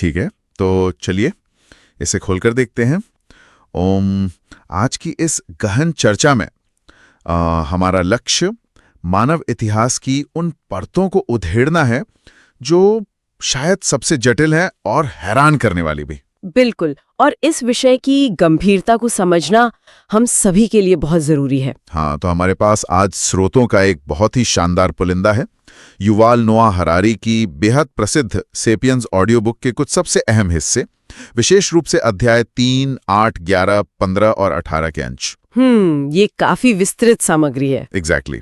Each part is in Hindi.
ठीक है, तो चलिए इसे खोलकर देखते हैं। आज की इस गहन चर्चा में हमारा लक्ष्य मानव इतिहास की उन परतों को उधेड़ना है जो शायद सबसे जटिल है और हैरान करने वाली भी। बिल्कुल, और इस विषय की गंभीरता को समझना हम सभी के लिए बहुत जरूरी है। हाँ, तो हमारे पास आज स्रोतों का एक बहुत ही शानदार पुलिंदा है। युवाल नोआ हरारी की बेहद प्रसिद्ध सेपियंस ऑडियो बुक के कुछ सबसे अहम हिस्से, विशेष रूप से अध्याय 3, 8, 11, 15 और 18 के अंश। ये काफी विस्तृत सामग्री है। एग्जैक्टली।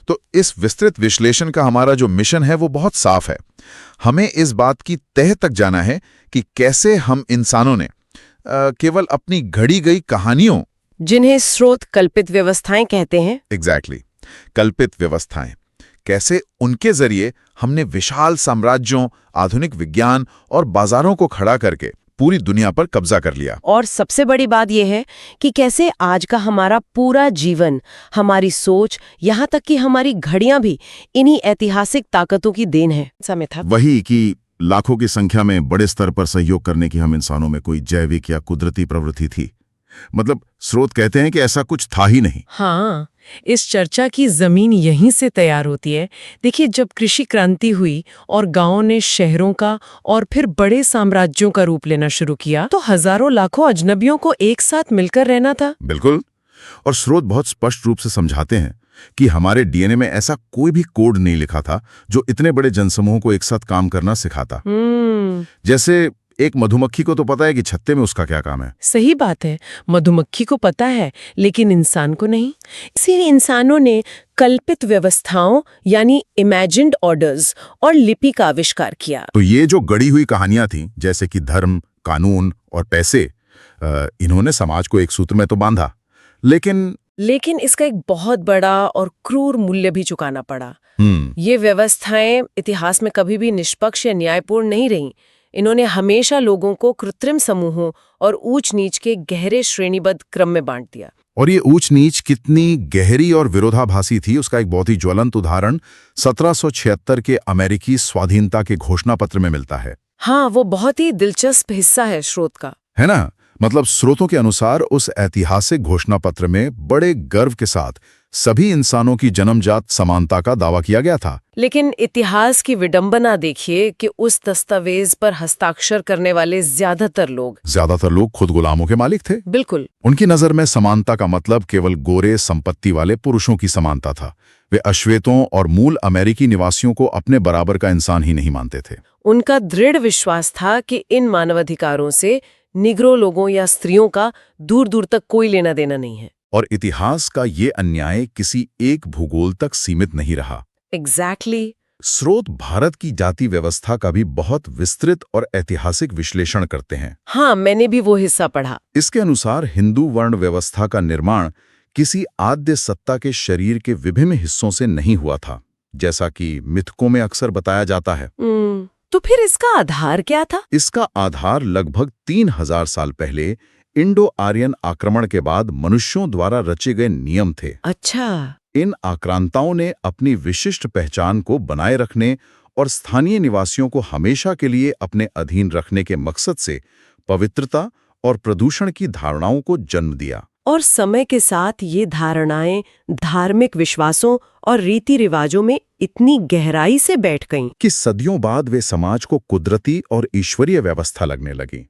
तो इस विस्तृत विश्लेषण का हमारा जो मिशन है वो बहुत साफ है। हमें इस बात की तह तक जाना है कि कैसे हम इंसानों ने केवल अपनी घड़ी गई कहानियों, जिन्हें स्रोत कल्पित व्यवस्थाएं कहते हैं, एग्जैक्टली, कल्पित व्यवस्थाएं, कैसे उनके जरिए हमने विशाल साम्राज्यों, आधुनिक विज्ञान और बाजारों को खड़ा करके पूरी दुनिया पर कब्जा कर लिया। और सबसे बड़ी बात यह है कि कैसे आज का हमारा पूरा जीवन, हमारी सोच, यहाँ तक कि हमारी घड़ियां भी इन्हीं ऐतिहासिक ताकतों की देन है। समय था वही कि लाखों की संख्या में बड़े स्तर पर सहयोग करने की हम इंसानों में कोई जैविक या कुदरती प्रवृत्ति थी। मतलब स्रोत कहते हैं कि ऐसा कुछ था ही नहीं। हाँ, इस चर्चा की जमीन यहीं से तैयार होती है। देखिए, जब कृषि क्रांति हुई और गांवों ने शहरों का और फिर बड़े साम्राज्यों का रूप लेना शुरू किया, तो हजारों लाखों अजनबियों को एक साथ मिलकर रहना था। बिल्कुल। और स्रोत बहुत स्पष्ट रूप से समझाते हैं कि हमारे डीएनए में ऐसा कोई भी कोड नहीं लिखा था जो इतने बड़े जनसमूह को एक साथ काम करना सिखाता। जैसे एक मधुमक्खी को तो पता है कि छत्ते में उसका क्या काम है। सही बात है, मधुमक्खी को पता है, लेकिन इंसान को नहीं। इसीलिए इंसानों ने कल्पित व्यवस्थाओं यानी इमेजिन्ड ऑर्डर्स और लिपि का आविष्कार किया। तो ये जो गढ़ी हुई कहानियां थीं, जैसे कि धर्म, कानून और पैसे, इन्होंने समाज को एक सूत्र में तो बांधा, लेकिन इसका एक बहुत बड़ा और क्रूर मूल्य भी चुकाना पड़ा। ये व्यवस्थाएं इतिहास में कभी भी निष्पक्ष या न्यायपूर्ण नहीं रहीं। इन्होंने हमेशा लोगों को कृत्रिम समूहों और ऊंच नीच के गहरे श्रेणीबद्ध क्रम में बांट दिया। और ये ऊंच नीच कितनी गहरी और विरोधाभासी थी, उसका एक बहुत ही ज्वलंत उदाहरण 1776 के अमेरिकी स्वाधीनता के घोषणा पत्र में मिलता है। हाँ, वो बहुत ही दिलचस्प हिस्सा है स्रोत का, है ना। मतलब स्रोतों के अनुसार उस ऐतिहासिक घोषणा पत्र में बड़े गर्व के साथ सभी इंसानों की जन्मजात समानता का दावा किया गया था। लेकिन इतिहास की विडंबना देखिए कि उस दस्तावेज पर हस्ताक्षर करने वाले ज्यादातर लोग खुद गुलामों के मालिक थे। बिल्कुल। उनकी नजर में समानता का मतलब केवल गोरे संपत्ति वाले पुरुषों की समानता था। वे अश्वेतों और मूल अमेरिकी निवासियों को अपने बराबर का इंसान ही नहीं मानते थे। उनका दृढ़ विश्वास था कि इन मानवाधिकारों से निग्रो लोगों या स्त्रियों का दूर दूर तक कोई लेना देना नहीं है। और इतिहास का ये अन्याय किसी एक भूगोल तक सीमित नहीं रहा। एग्जैक्टली। स्रोत भारत की जाति व्यवस्था का भी बहुत विस्तृत और ऐतिहासिक विश्लेषण करते हैं। हाँ, मैंने भी वो हिस्सा पढ़ा। इसके अनुसार हिंदू वर्ण व्यवस्था का निर्माण किसी आद्य सत्ता के शरीर के विभिन्न हिस्सों से नहीं हुआ था, जैसा कि मिथकों में अक्सर बताया जाता है। तो फिर इसका आधार क्या था? इसका आधार लगभग 3000 साल पहले इंडो आर्यन आक्रमण के बाद मनुष्यों द्वारा रचे गए नियम थे। अच्छा। इन आक्रांताओं ने अपनी विशिष्ट पहचान को बनाए रखने और स्थानीय निवासियों को हमेशा के लिए अपने अधीन रखने के मकसद से पवित्रता और प्रदूषण की धारणाओं को जन्म दिया। और समय के साथ ये धारणाएं धार्मिक विश्वासों और रीति रिवाजों में इतनी गहराई से बैठ गईं कि सदियों बाद वे समाज को कुदरती और ईश्वरीय व्यवस्था लगने लगी।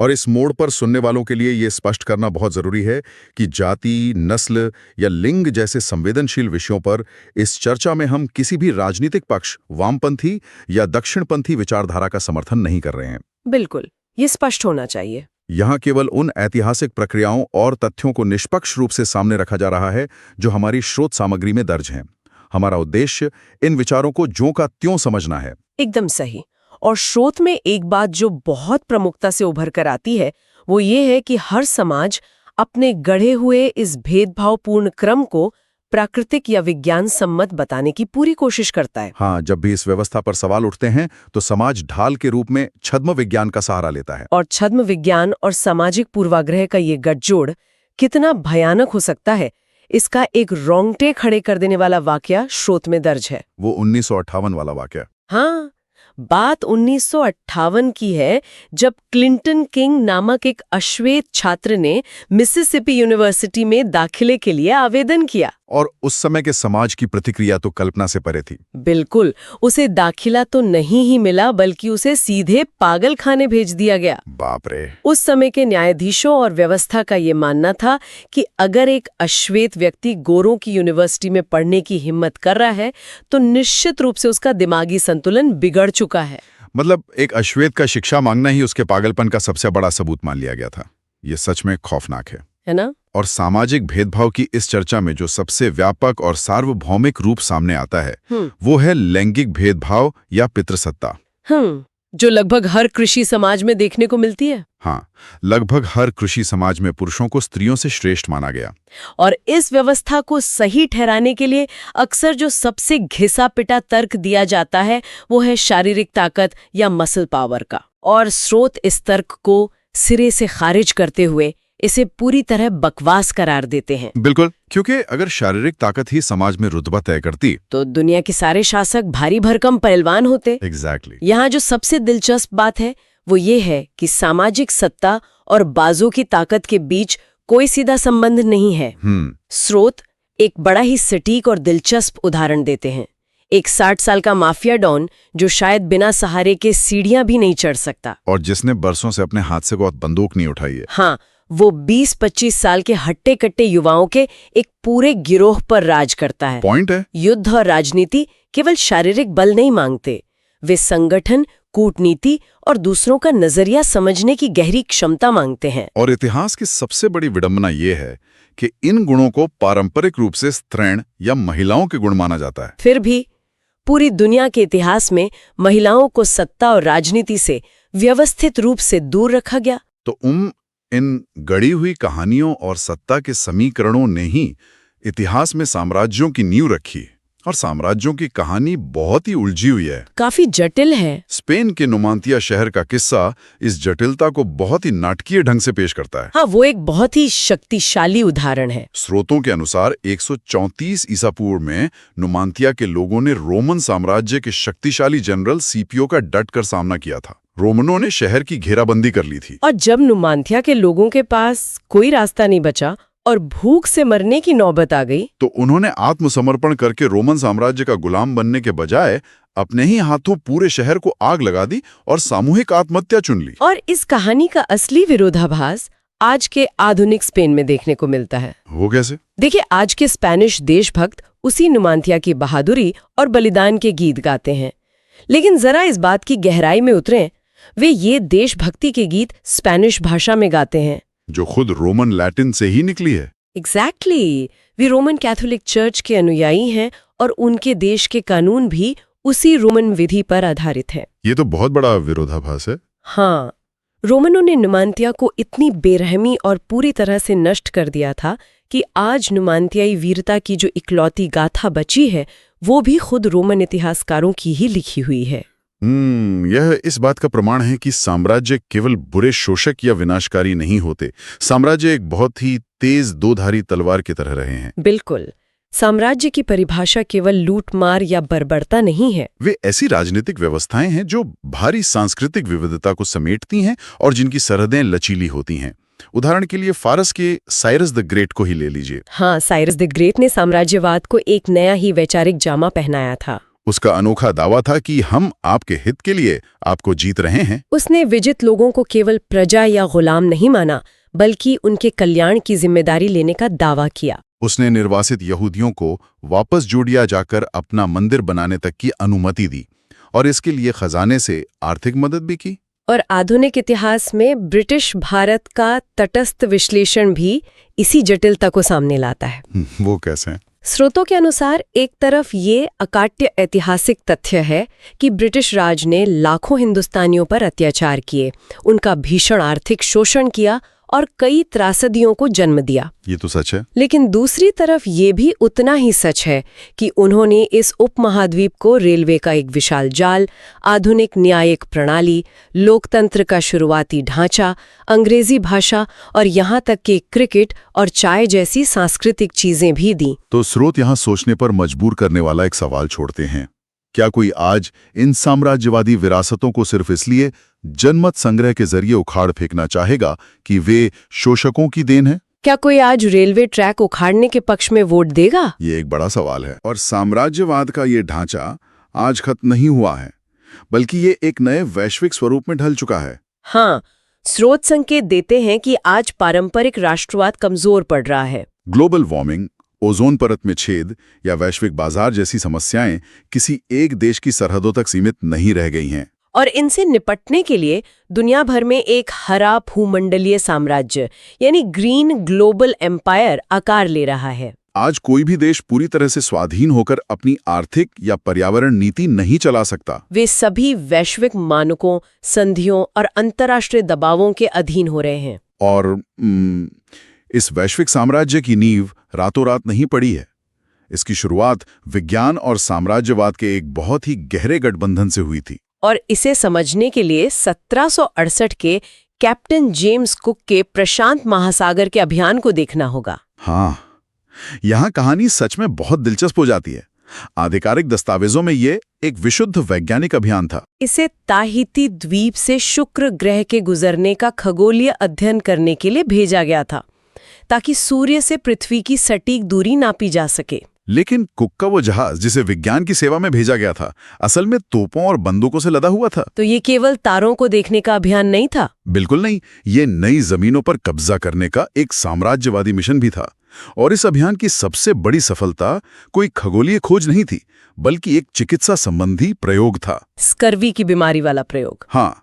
और इस मोड़ पर सुनने वालों के लिए ये स्पष्ट करना बहुत जरूरी है कि जाति, नस्ल या लिंग जैसे संवेदनशील विषयों पर इस चर्चा में हम किसी भी राजनीतिक पक्ष, वामपंथी या दक्षिणपंथी विचारधारा का समर्थन नहीं कर रहे हैं। बिल्कुल, ये स्पष्ट होना चाहिए। यहाँ केवल उन ऐतिहासिक प्रक्रियाओं और तथ्यों को निष्पक्ष रूप से सामने रखा जा रहा है जो हमारी स्रोत सामग्री में दर्ज हैं। हमारा उद्देश्य इन विचारों को ज्यों का त्यों समझना है। एकदम सही। और स्रोत में एक बात जो बहुत प्रमुखता से उभर कर आती है वो ये है कि हर समाज अपने गढ़े हुए इस भेदभावपूर्ण क्रम को प्राकृतिक या विज्ञान सम्मत बताने की पूरी कोशिश करता है। हाँ, जब भी इस व्यवस्था पर सवाल उठते हैं तो समाज ढाल के रूप में छद्म विज्ञान का सहारा लेता है। और छद्म विज्ञान और सामाजिक पूर्वाग्रह का ये गठजोड़ कितना भयानक हो सकता है, इसका एक रोंगटे खड़े कर देने वाला वाकया स्रोत में दर्ज है। वो 1958 वाला वाकया। हाँ, बात 1958 की है, जब क्लिंटन किंग नामक एक अश्वेत छात्र ने मिसिसिपी यूनिवर्सिटी में दाखिले के लिए आवेदन किया। और उस समय के समाज की प्रतिक्रिया तो कल्पना से परे थी। बिल्कुल, उसे दाखिला तो नहीं ही मिला, बल्कि उसे सीधे पागल खाने भेज दिया गया। बाप रे। उस समय के न्यायाधीशों और व्यवस्था का ये मानना था कि अगर एक अश्वेत व्यक्ति गोरों की यूनिवर्सिटी में पढ़ने की हिम्मत कर रहा है, तो निश्चित रूप से उसका दिमागी संतुलन बिगड़ चुका है। मतलब एक अश्वेत का शिक्षा मांगना ही उसके पागलपन का सबसे बड़ा सबूत मान लिया गया था। ये सच में खौफनाक है ना? और सामाजिक भेदभाव की इस चर्चा में जो सबसे व्यापक और सार्वभौमिक रूप सामने आता है वो है लैंगिक भेदभाव या पितृसत्ता। जो लगभग हर कृषि समाज में देखने को मिलती है। हाँ, लगभग हर कृषि समाज में पुरुषों को स्त्रियों से श्रेष्ठ माना गया। और इस व्यवस्था को सही ठहराने के लिए अक्सर जो सबसे घिसा पिटा तर्क दिया जाता है वो है शारीरिक ताकत या मसल पावर का। और स्रोत इस तर्क को सिरे से खारिज करते हुए इसे पूरी तरह बकवास करार देते हैं। बिल्कुल, क्योंकि अगर शारीरिक ताकत ही समाज में रुतबा तय करती तो दुनिया के सारे शासक भारी भरकम पहलवान होते। एग्जैक्टली। यहाँ जो सबसे दिलचस्प बात है वो ये है कि सामाजिक सत्ता और बाजू की ताकत के बीच कोई सीधा संबंध नहीं है। स्रोत एक बड़ा ही सटीक और दिलचस्प उदाहरण देते हैं। एक 60 साल का माफिया डॉन जो शायद बिना सहारे के सीढ़ियां भी नहीं चढ़ सकता, और जिसने बरसों से अपने हाथ से बहुत बंदूक नहीं उठाई है, हाँ, वो 20-25 साल के हट्टे कट्टे युवाओं के एक पूरे गिरोह पर राज करता है। पॉइंट है, युद्ध और राजनीति केवल शारीरिक बल नहीं मांगते, वे संगठन, कूटनीति और दूसरों का नजरिया समझने की गहरी क्षमता मांगते हैं। और इतिहास की सबसे बड़ी विडंबना ये है कि इन गुणों को पारंपरिक रूप से स्त्रैण या महिलाओं के गुण माना जाता है। फिर भी पूरी दुनिया के इतिहास में महिलाओं को सत्ता और राजनीति से व्यवस्थित रूप से दूर रखा गया। तो इन गढ़ी हुई कहानियों और सत्ता के समीकरणों ने ही इतिहास में साम्राज्यों की नींव रखी। और साम्राज्यों की कहानी बहुत ही उलझी हुई है, काफी जटिल है। स्पेन के नुमांतिया शहर का किस्सा इस जटिलता को बहुत ही नाटकीय ढंग से पेश करता है। हाँ, वो एक बहुत ही शक्तिशाली उदाहरण है। स्रोतों के अनुसार 134 ईसा पूर्व में नुमांतिया के लोगों ने रोमन साम्राज्य के शक्तिशाली जनरल सीपियो का डटकर सामना किया था। रोमनों ने शहर की घेराबंदी कर ली थी। और जब नुमांतिया के लोगों के पास कोई रास्ता नहीं बचा और भूख से मरने की नौबत आ गई, तो उन्होंने आत्मसमर्पण करके रोमन साम्राज्य का गुलाम बनने के बजाय अपने ही हाथों पूरे शहर को आग लगा दी और सामूहिक आत्महत्या चुन ली। और इस कहानी का असली विरोधाभास आज के आधुनिक स्पेन में देखने को मिलता है। वो कैसे? देखिए, आज के स्पेनिश देशभक्त उसी नुमांतिया की बहादुरी और बलिदान के गीत गाते हैं, लेकिन जरा इस बात की गहराई में उतरें, वे ये देशभक्ति के गीत स्पेनिश भाषा में गाते हैं जो खुद रोमन लैटिन से ही निकली है। एग्जैक्टली। वे रोमन कैथोलिक चर्च के अनुयायी हैं और उनके देश के कानून भी उसी रोमन विधि पर आधारित हैं। ये तो बहुत बड़ा विरोधाभास है। हाँ, रोमनों ने नुमांतिया को इतनी बेरहमी और पूरी तरह से नष्ट कर दिया था कि आज नुमांतियाई वीरता की जो इकलौती गाथा बची है वो भी खुद रोमन इतिहासकारों की ही लिखी हुई है। यह इस बात का प्रमाण है कि साम्राज्य केवल बुरे शोषक या विनाशकारी नहीं होते। साम्राज्य एक बहुत ही तेज दोधारी तलवार की तरह रहे हैं। बिल्कुल, साम्राज्य की परिभाषा केवल लूटमार या बर्बरता नहीं है। वे ऐसी राजनीतिक व्यवस्थाएं हैं जो भारी सांस्कृतिक विविधता को समेटती हैं और जिनकी सरहदें लचीली होती हैं। उदाहरण के लिए फारस के साइरस द ग्रेट को ही ले लीजिए। हाँ, साइरस द ग्रेट ने साम्राज्यवाद को एक नया ही वैचारिक जामा पहनाया था। उसका अनोखा दावा था कि हम आपके हित के लिए आपको जीत रहे हैं। उसने विजित लोगों को केवल प्रजा या गुलाम नहीं माना, बल्कि उनके कल्याण की जिम्मेदारी लेने का दावा किया। उसने निर्वासित यहूदियों को वापस जोड़िया जाकर अपना मंदिर बनाने तक की अनुमति दी और इसके लिए खजाने से आर्थिक मदद भी की। और आधुनिक इतिहास में ब्रिटिश भारत का तटस्थ विश्लेषण भी इसी जटिलता को सामने लाता है। वो कैसे? स्रोतों के अनुसार एक तरफ ये अकाट्य ऐतिहासिक तथ्य है कि ब्रिटिश राज ने लाखों हिंदुस्तानियों पर अत्याचार किए, उनका भीषण आर्थिक शोषण किया और कई त्रासदियों को जन्म दिया। ये तो सच है। लेकिन दूसरी तरफ ये भी उतना ही सच है कि उन्होंने इस उपमहाद्वीप को रेलवे का एक विशाल जाल, आधुनिक न्यायिक प्रणाली, लोकतंत्र का शुरुआती ढांचा, अंग्रेजी भाषा और यहाँ तक कि क्रिकेट और चाय जैसी सांस्कृतिक चीजें भी दी। तो स्रोत यहाँ सोचने पर मजबूर करने वाला एक सवाल छोड़ते हैं। क्या कोई आज इन साम्राज्यवादी विरासतों को सिर्फ इसलिए जनमत संग्रह के जरिए उखाड़ फेंकना चाहेगा कि वे शोषकों की देन है? क्या कोई आज रेलवे ट्रैक उखाड़ने के पक्ष में वोट देगा? ये एक बड़ा सवाल है। और साम्राज्यवाद का ये ढांचा आज खत्म नहीं हुआ है, बल्कि ये एक नए वैश्विक स्वरूप में ढल चुका है। हाँ, स्रोत संकेत देते हैं कि आज पारंपरिक राष्ट्रवाद कमजोर पड़ रहा है। ग्लोबल वार्मिंग, ओजोन परत में छेद या वैश्विक बाजार जैसी समस्याएं किसी एक देश की सरहदों तक सीमित नहीं रह गई हैं। और इनसे निपटने के लिए दुनिया भर में एक हरा भूमंडलीय साम्राज्य यानी ग्रीन ग्लोबल एम्पायर आकार ले रहा है। आज कोई भी देश पूरी तरह से स्वाधीन होकर अपनी आर्थिक या पर्यावरण नीति नहीं चला सकता। वे सभी वैश्विक मानकों, संधियों और अंतर्राष्ट्रीय दबावों के अधीन हो रहे हैं। और इस वैश्विक साम्राज्य की नींव रातों रात नहीं पड़ी है। इसकी शुरुआत विज्ञान और साम्राज्यवाद के एक बहुत ही गहरे गठबंधन से हुई थी। और इसे समझने के लिए 1768 के कैप्टन जेम्स कुक के प्रशांत महासागर के अभियान को देखना होगा। हाँ, यहाँ कहानी सच में बहुत दिलचस्प हो जाती है। आधिकारिक दस्तावेजों में ये एक विशुद्ध वैज्ञानिक अभियान था। इसे ताहिती द्वीप से शुक्र ग्रह के गुजरने का खगोलीय अध्ययन करने के लिए भेजा गया था, ताकि सूर्य से पृथ्वी की सटीक दूरी नापी जा सके। लेकिन कुक का वो जहाज जिसे विज्ञान की सेवा में भेजा गया था, असल में तोपों और बंदूकों से लदा हुआ था। तो ये केवल तारों को देखने का अभियान नहीं था? बिल्कुल नहीं, ये नई जमीनों पर कब्जा करने का एक साम्राज्यवादी मिशन भी था। और इस अभियान की सबसे बड़ी सफलता कोई खगोलीय खोज नहीं थी, बल्कि एक चिकित्सा संबंधी प्रयोग था। स्कर्वी की बीमारी वाला प्रयोग। हाँ,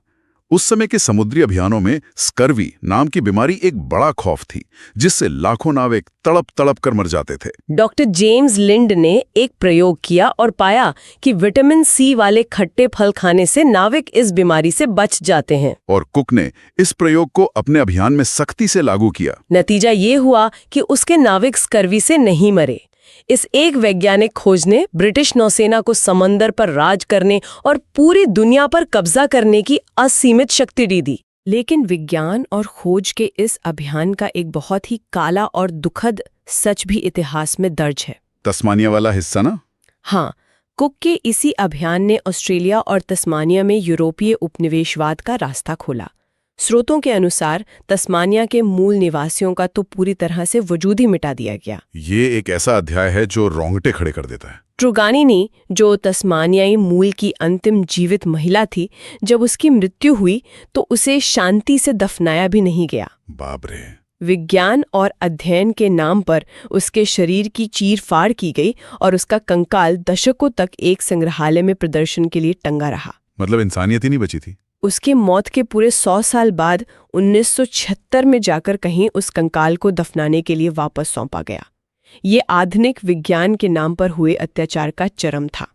उस समय के समुद्री अभियानों में स्कर्वी नाम की बीमारी एक बड़ा खौफ थी, जिससे लाखों नाविक तड़प तड़प कर मर जाते थे। डॉक्टर जेम्स लिंड ने एक प्रयोग किया और पाया कि विटामिन सी वाले खट्टे फल खाने से नाविक इस बीमारी से बच जाते हैं। और कुक ने इस प्रयोग को अपने अभियान में सख्ती से लागू किया। नतीजा ये हुआ कि उसके नाविक स्कर्वी से नहीं मरे। इस एक वैज्ञानिक खोज ने ब्रिटिश नौसेना को समंदर पर राज करने और पूरी दुनिया पर कब्जा करने की असीमित शक्ति दी। लेकिन विज्ञान और खोज के इस अभियान का एक बहुत ही काला और दुखद सच भी इतिहास में दर्ज है। तस्मानिया वाला हिस्सा ना? हाँ, कुक के इसी अभियान ने ऑस्ट्रेलिया और तस्मानिया में यूरोपीय उपनिवेशवाद का रास्ता खोला। स्रोतों के अनुसार तस्मानिया के मूल निवासियों का तो पूरी तरह से वजूद ही मिटा दिया गया। ये एक ऐसा अध्याय है जो रोंगटे खड़े कर देता है। ट्रुगानिनी, जो तस्मानियाई मूल की अंतिम जीवित महिला थी, जब उसकी मृत्यु हुई तो उसे शांति से दफनाया भी नहीं गया। बाप रे। विज्ञान और अध्ययन के नाम पर उसके शरीर की चीर-फाड़ की गई और उसका कंकाल दशकों तक एक संग्रहालय में प्रदर्शन के लिए टंगा रहा। मतलब इंसानियत ही नहीं बची थी। उसकी मौत के पूरे 100 साल बाद 1976 में जाकर कहीं उस कंकाल को दफनाने के लिए वापस सौंपा गया। ये आधुनिक विज्ञान के नाम पर हुए अत्याचार का चरम था।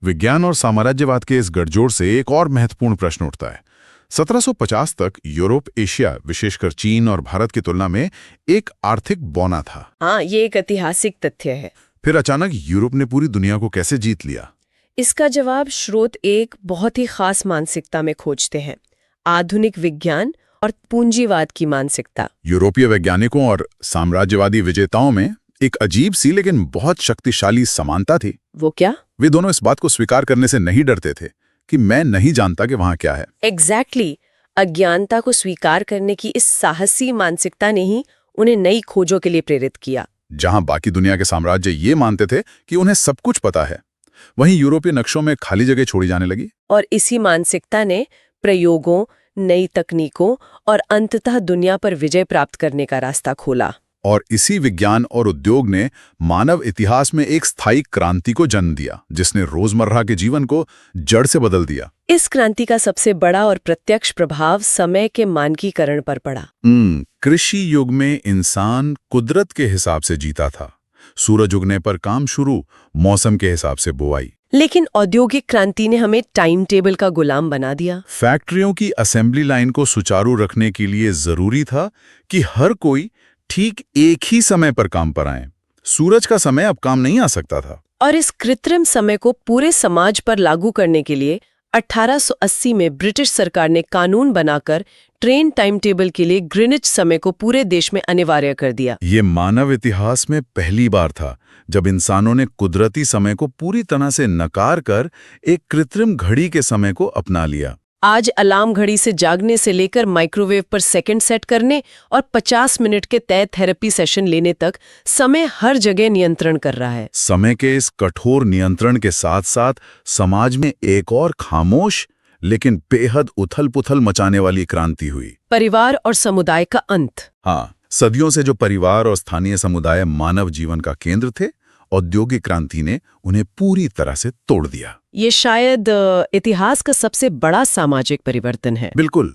विज्ञान और साम्राज्यवाद के इस गठजोड़ से एक और महत्वपूर्ण प्रश्न उठता है। 1750 तक यूरोप, एशिया, विशेषकर चीन और भारत की तुलना में एक आर्थिक बौना था। हाँ, ये एक ऐतिहासिक तथ्य है। फिर अचानक यूरोप ने पूरी दुनिया को कैसे जीत लिया? इसका जवाब स्रोत एक बहुत ही खास मानसिकता में खोजते हैं, आधुनिक विज्ञान और पूंजीवाद की मानसिकता। यूरोपीय वैज्ञानिकों और साम्राज्यवादी विजेताओं में एक अजीब सी लेकिन बहुत शक्तिशाली समानता थी। वो क्या? वे दोनों इस बात को स्वीकार करने से नहीं डरते थे कि मैं नहीं जानता कि वहां क्या है। एग्जैक्टली। अज्ञानता को स्वीकार करने की इस साहसी मानसिकता ने ही उन्हें नई खोजों के लिए प्रेरित किया। जहां बाकी दुनिया के साम्राज्य ये मानते थे कि उन्हें सब कुछ पता है, वहीं यूरोपीय नक्शों में खाली जगह छोड़ी जाने लगी। और इसी मानसिकता ने प्रयोगों, नई तकनीकों और अंततः दुनिया पर विजय प्राप्त करने का रास्ता खोला। और इसी विज्ञान और उद्योग ने मानव इतिहास में एक स्थायी क्रांति को जन्म दिया, जिसने रोजमर्रा के जीवन को जड़ से बदल दिया। इस क्रांति का सबसे बड़ा और प्रत्यक्ष प्रभाव समय के मानकीकरण पर पड़ा। कृषि युग में इंसान कुदरत के हिसाब से जीता था। सूरज उगने पर काम शुरू, मौसम के हिसाब से बुआई। लेकिन औद्योगिक क्रांति ने हमें टाइम टेबल का गुलाम बना दिया। फैक्ट्रियों की असेंबली लाइन को सुचारू रखने के लिए जरूरी था कि हर कोई ठीक एक ही समय पर काम पर आए। सूरज का समय अब काम नहीं आ सकता था। और इस कृत्रिम समय को पूरे समाज पर लागू करने के लिए 1880 में ब्रिटिश सरकार ने कानून बनाकर ट्रेन टाइम टेबल के लिए ग्रीनिच समय को पूरे देश में अनिवार्य कर दिया। ये मानव इतिहास में पहली बार था जब इंसानों ने कुदरती समय को पूरी तरह से नकार कर एक कृत्रिम घड़ी के समय को अपना लिया। आज अलार्म घड़ी से जागने से लेकर माइक्रोवेव पर सेकंड सेट करने और 50 मिनट के तय थेरेपी सेशन लेने तक समय हर जगह नियंत्रण कर रहा है। समय के इस कठोर नियंत्रण के साथ साथ समाज में एक और खामोश लेकिन बेहद उथल-पुथल मचाने वाली क्रांति हुई। परिवार और समुदाय का अंत। हाँ, सदियों से जो परिवार और स्थानीय समुदाय मानव जीवन का केंद्र थे, औद्योगिक क्रांति ने उन्हें पूरी तरह से तोड़ दिया। ये शायद इतिहास का सबसे बड़ा सामाजिक परिवर्तन है। बिल्कुल।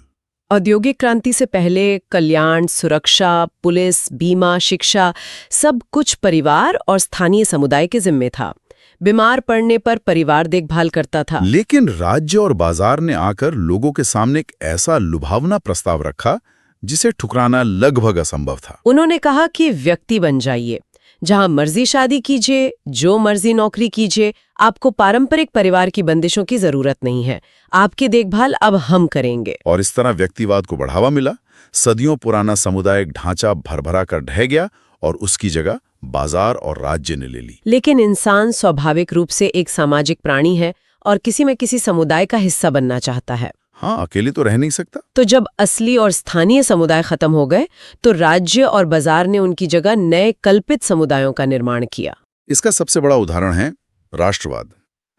औद्योगिक क्रांति से पहले कल्याण, सुरक्षा, पुलिस, बीमा, शिक्षा सब कुछ परिवार और स्थानीय समुदाय के जिम्मे था। बीमार पड़ने पर परिवार देखभाल करता था। लेकिन राज्य और बाजार ने आकर लोगों के सामने एक ऐसा लुभावना प्रस्ताव रखा जिसे ठुकराना लगभग असंभव था। उन्होंने कहा कि व्यक्ति बन जाइए, जहां मर्जी शादी कीजिए, जो मर्जी नौकरी कीजिए, आपको पारंपरिक परिवार की बंदिशों की जरूरत नहीं है, आपकी देखभाल अब हम करेंगे। और इस तरह व्यक्तिवाद को बढ़ावा मिला। सदियों पुराना सामुदायिक ढांचा भरभरा कर ढह गया और उसकी जगह बाजार और राज्य ने ले ली। लेकिन इंसान स्वाभाविक रूप से एक सामाजिक प्राणी है और किसी में किसी समुदाय का हिस्सा बनना चाहता है। हाँ, अकेले तो रह नहीं सकता। तो जब असली और स्थानीय समुदाय खत्म हो गए तो राज्य और बाजार ने उनकी जगह नए कल्पित समुदायों का निर्माण किया। इसका सबसे बड़ा उदाहरण है राष्ट्रवाद,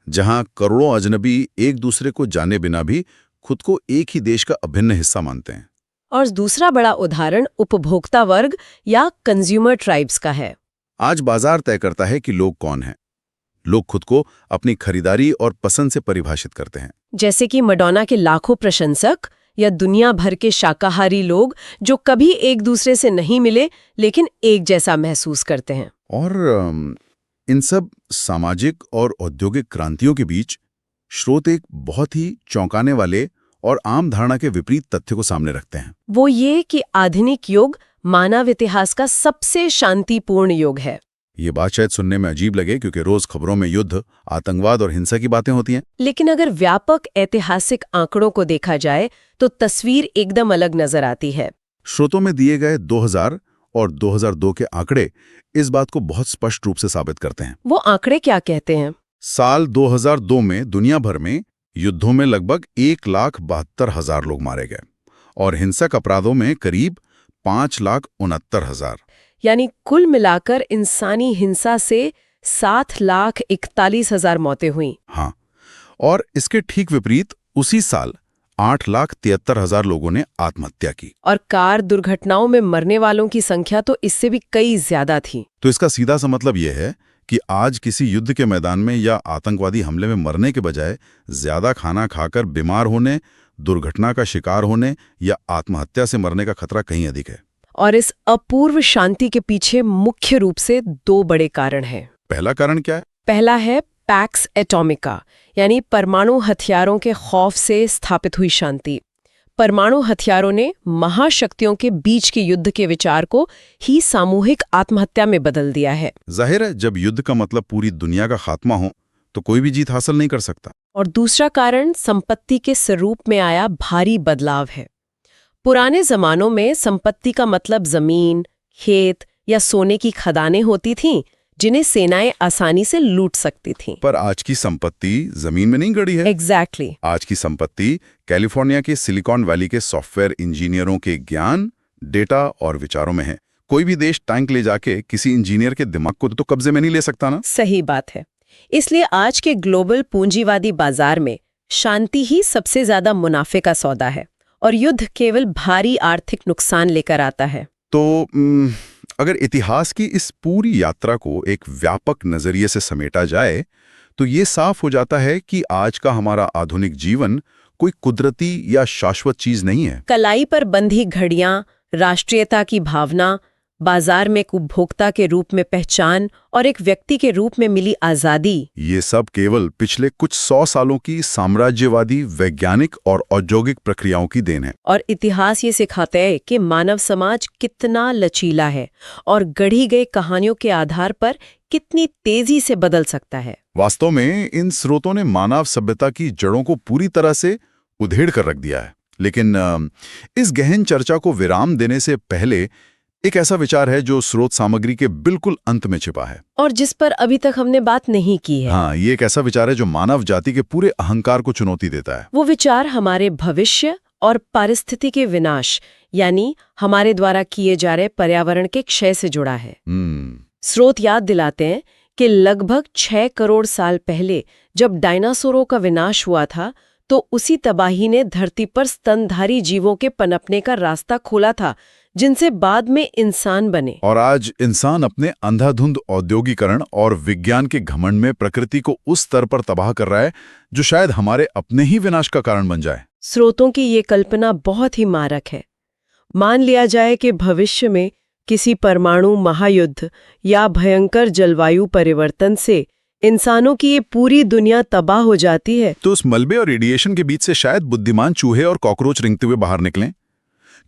जहां करोड़ों अजनबी एक दूसरे को जाने बिना भी खुद को एक ही देश का अभिन्न हिस्सा मानते हैं। और दूसरा बड़ा उदाहरण उपभोक्ता वर्ग या कंज्यूमर ट्राइब्स का है। आज बाजार तय करता है कि लोग कौन हैं। लोग खुद को अपनी खरीदारी और पसंद से परिभाषित करते हैं। जैसे कि मैडोना के लाखों प्रशंसक या दुनिया भर के शाकाहारी लोग जो कभी एक दूसरे से नहीं मिले लेकिन एक जैसा महसूस करते हैं। और इन सब सामाजिक और औद्योगिक क्रांतियों के बीच स्रोत एक बहुत ही चौंकाने वाले और आम धारणा के विपरीत तथ्य को सामने रखते हैं। वो ये कि आधुनिक युग मानव इतिहास का सबसे शांतिपूर्ण युग है। ये बात शायद सुनने में अजीब लगे क्योंकि रोज खबरों में युद्ध, आतंकवाद और हिंसा की बातें होती हैं। लेकिन अगर व्यापक ऐतिहासिक आंकड़ों को देखा जाए तो तस्वीर एकदम अलग नजर आती है। स्रोतों में दिए गए 2000 और 2002 के आंकड़े इस बात को बहुत स्पष्ट रूप से साबित करते हैं। वो आंकड़े क्या कहते हैं? साल 2002 में दुनिया भर में युद्धों में लगभग 1,72,000 लोग मारे गए और हिंसक अपराधों में करीब 5,69,000। यानी कुल मिलाकर इंसानी हिंसा से 7,41,000 मौतें हुई। हाँ, और इसके ठीक विपरीत उसी साल 8,73,000 लोगों ने आत्महत्या की। और कार दुर्घटनाओं में मरने वालों की संख्या तो इससे भी कई ज्यादा थी। तो इसका सीधा सा मतलब यह है कि आज किसी युद्ध के मैदान में या आतंकवादी हमले में मरने के बजाय ज्यादा खाना खाकर बीमार होने, दुर्घटना का शिकार होने या आत्महत्या से मरने का खतरा कहीं अधिक है। और इस अपूर्व शांति के पीछे मुख्य रूप से 2 बड़े कारण हैं। पहला कारण क्या है? पहला है पैक्स एटॉमिका, यानी परमाणु हथियारों के खौफ से स्थापित हुई शांति। परमाणु हथियारों ने महाशक्तियों के बीच के युद्ध के विचार को ही सामूहिक आत्महत्या में बदल दिया है। जाहिर है, जब युद्ध का मतलब पूरी दुनिया का खात्मा हो तो कोई भी जीत हासिल नहीं कर सकता। और दूसरा कारण संपत्ति के स्वरूप में आया भारी बदलाव है। पुराने जमानों में संपत्ति का मतलब जमीन, खेत या सोने की खदानें होती थीं, जिन्हें सेनाएं आसानी से लूट सकती थीं। पर आज की संपत्ति जमीन में नहीं गड़ी है। एग्जैक्टली। आज की संपत्ति कैलिफोर्निया के सिलिकॉन वैली के सॉफ्टवेयर इंजीनियरों के ज्ञान, डेटा और विचारों में है। कोई भी देश टैंक ले जाके किसी इंजीनियर के दिमाग को तो कब्जे में नहीं ले सकता ना। सही बात है। इसलिए आज के ग्लोबल पूंजीवादी बाजार में शांति ही सबसे ज्यादा मुनाफे का सौदा है और युद्ध केवल भारी आर्थिक नुकसान लेकर आता है। तो अगर इतिहास की इस पूरी यात्रा को एक व्यापक नजरिए से समेटा जाए तो ये साफ हो जाता है कि आज का हमारा आधुनिक जीवन कोई कुदरती या शाश्वत चीज नहीं है। कलाई पर बंधी घड़ियां, राष्ट्रीयता की भावना, बाजार में एक उपभोक्ता के रूप में पहचान और एक व्यक्ति के रूप में मिली आजादी, ये सब केवल पिछले कुछ 100 सालों की साम्राज्यवादी वैज्ञानिक और औद्योगिक प्रक्रियाओं की देन है। और इतिहास ये सिखाता है कि मानव समाज कितना लचीला है और गढ़ी गई कहानियों के आधार पर कितनी तेजी से बदल सकता है। वास्तव में इन स्रोतों ने मानव सभ्यता की जड़ों को पूरी तरह से उधेड़ कर रख दिया है। लेकिन इस गहन चर्चा को विराम देने से पहले एक ऐसा विचार है जो स्रोत सामग्री के बिल्कुल अंत में छिपा है, और जिस पर अभी तक हमने बात नहीं की है। हाँ, ये एक ऐसा विचार है जो मानव जाति के पूरे अहंकार को चुनौती देता है। वो विचार हमारे भविष्य और पारिस्थितिकी विनाश यानी हमारे द्वारा किए जा रहे पर्यावरण के क्षय से जुड़ा है। स्रोत याद दिलाते हैं कि लगभग 6 करोड़ साल पहले जब डायनासोरों का विनाश हुआ था तो उसी तबाही ने धरती पर स्तनधारी जीवों के पनपने का रास्ता खोला था, जिनसे बाद में इंसान बने। और आज इंसान अपने अंधाधुंध औद्योगिकरण और विज्ञान के घमंड में प्रकृति को उस स्तर पर तबाह कर रहा है जो शायद हमारे अपने ही विनाश का कारण बन जाए। स्रोतों की ये कल्पना बहुत ही मारक है। मान लिया जाए कि भविष्य में किसी परमाणु महायुद्ध या भयंकर जलवायु परिवर्तन से इंसानों की ये पूरी दुनिया तबाह हो जाती है, तो उस मलबे और रेडिएशन के बीच से शायद बुद्धिमान चूहे और कॉकरोच रेंगते हुए बाहर निकलें,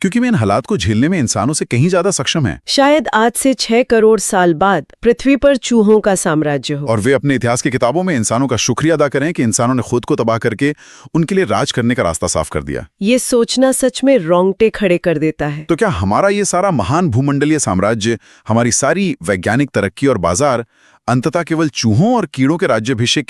क्योंकि वे इन हालात को झेलने में इंसानों से कहीं ज्यादा सक्षम हैं। शायद आज से 6 करोड़ साल बाद पृथ्वी पर चूहों का साम्राज्य हो। और वे अपने इतिहास की किताबों में इंसानों का शुक्रिया अदा करें कि इंसानों ने खुद को तबाह करके उनके लिए राज करने का रास्ता साफ कर दिया। ये सोचना सच में रोंगटे खड़े कर देता है। तो क्या हमारा ये सारा महान भूमंडलीय साम्राज्य, हमारी सारी वैज्ञानिक तरक्की और बाजार अंततः केवल चूहों और कीड़ों के राज्याभिषेक